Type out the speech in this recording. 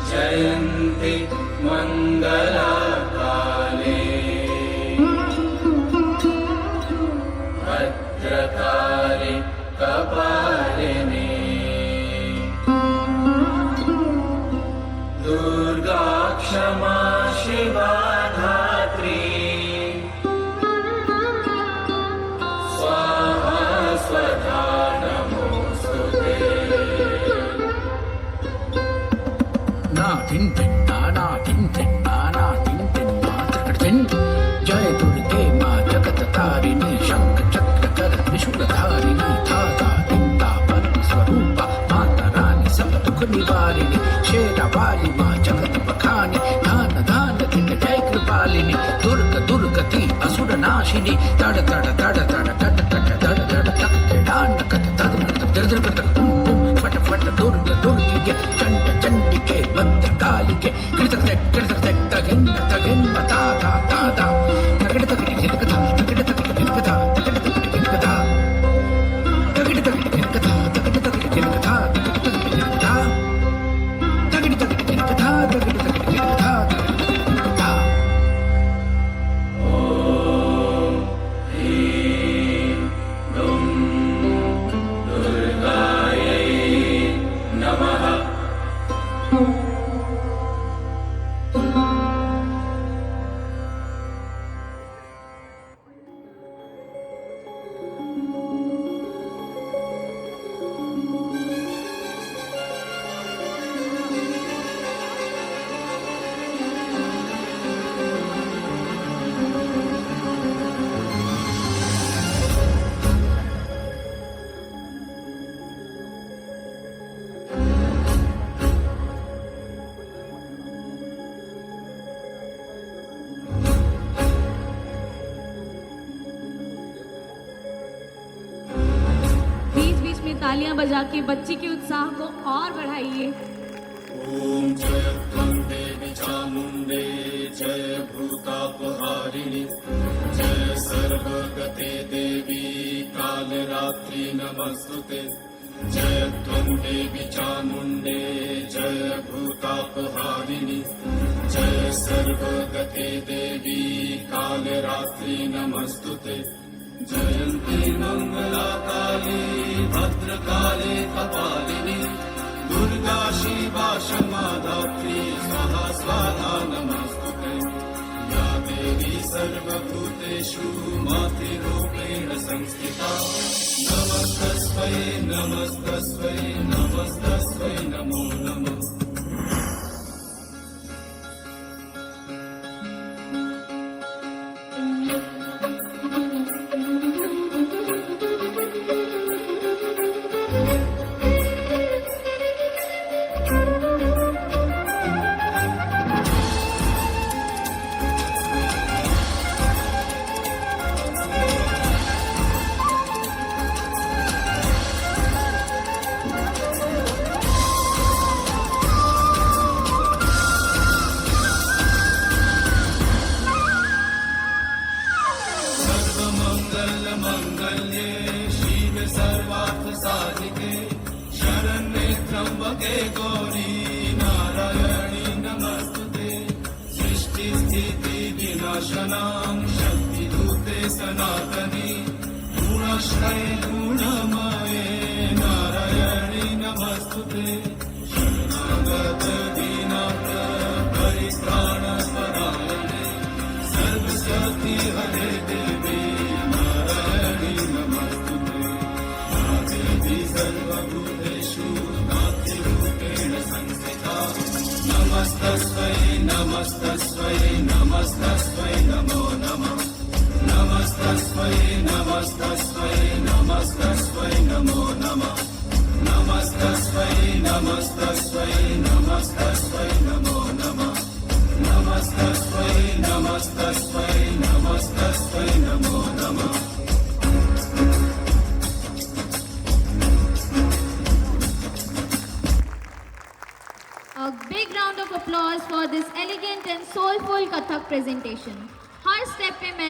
जयन्ति मङ्गलाकाले भद्रकाले कपालिनी दुर्गा क्षमा शिवा धात्री स्वाहा स्वधा नमोस्तुते। जय दुर्गे माँ जगत तारिणी शंख चक्र कर त्रिशूलधारिणी धाता चिंता परम स्वरूपा माता रानी सब दुख निवारिणी शेरा वाली माँ जगत बखानी धान धान दिन जय कृपालिनी दुर्ग दुर्गति असुर नाशिनी तड़ तड़ तड़ तड़ कट कट धड़ धड़ तक डान कट धड़ धड़ धड़ तुम तुम फट फट दुर्ग दुर्गिके चंड चंडिके भद्र कालिके कृत कृत कृत कृत तगिन्न तगिन्न ताता ताता तगड़ तगड़ गिरकथा तगड़ तगड़ गिरकथा तगड़ तगड़ गिरकथा तगड़ तगड़ गिरकथा तगड़ तगड़ गिरकथा तगड़ तगड़ गिरकथा तगड़ तगड़ गिरकथा तगड़ तगड़ गिरकथा तगड़ तगड़ गिरकथा। ओम ह्रीं दुं दुर्गायै नमः। बीच बीच में तालियां बजा के बच्ची के उत्साह को और बढ़ाइए। ओम जय त्वं देवी चामुण्डे जय भूतापहारिणि जय सर्वगते देवी कालरात्रि नमस्तुते। जय त्वं देवी चामुण्डे जय भूतापहारिणि जय सर्वगते देवी कालरात्रि नमस्तुते। जयन्ती मङ्गलाकाली भद्रकाले कपालिनी दुर्गा शिवा क्षमा धात्री स्वाहा स्वाहा नमस्तुते। या देवी सर्वभूतेषु मातृरूपेण संस्थिता नमस्तस्मै नमस्तस्मै नमस्तस्मै नमो नमः। सर्वमङ्गलमङ्गल्ये शिवे सर्वार्थसाधिके शरण्ये त्र्यम्बके गौरी नारायणी नमस्तुते। सृष्टिस्थितिविनाशनां शक्तिधूते सनातनी गुणश्रये गुणमये नारायणी नमस्तुते। शरणागत दीनार्थ परित्राणपरायणे सर्वशक्ति हरे देवी नारायणी नमस्तुते। या देवी सर्वभूतेषु नातिरूपेण संस्थिता नमस्तस्मै नमस्तस्मै नमस्तस्मै नमो नमः। नमस्तस्मै नमस्तस्मै नमस्तस्मै नमो नमः। नमस्तस्मै नमस्तस्मै नमस्तस्मै नमो नमः। नमस्तस्मै नमस्तस्मै नमस्तस्मै नमो नमः। A big round of applause for this elegant and soulful Kathak presentation. Her step पे मैं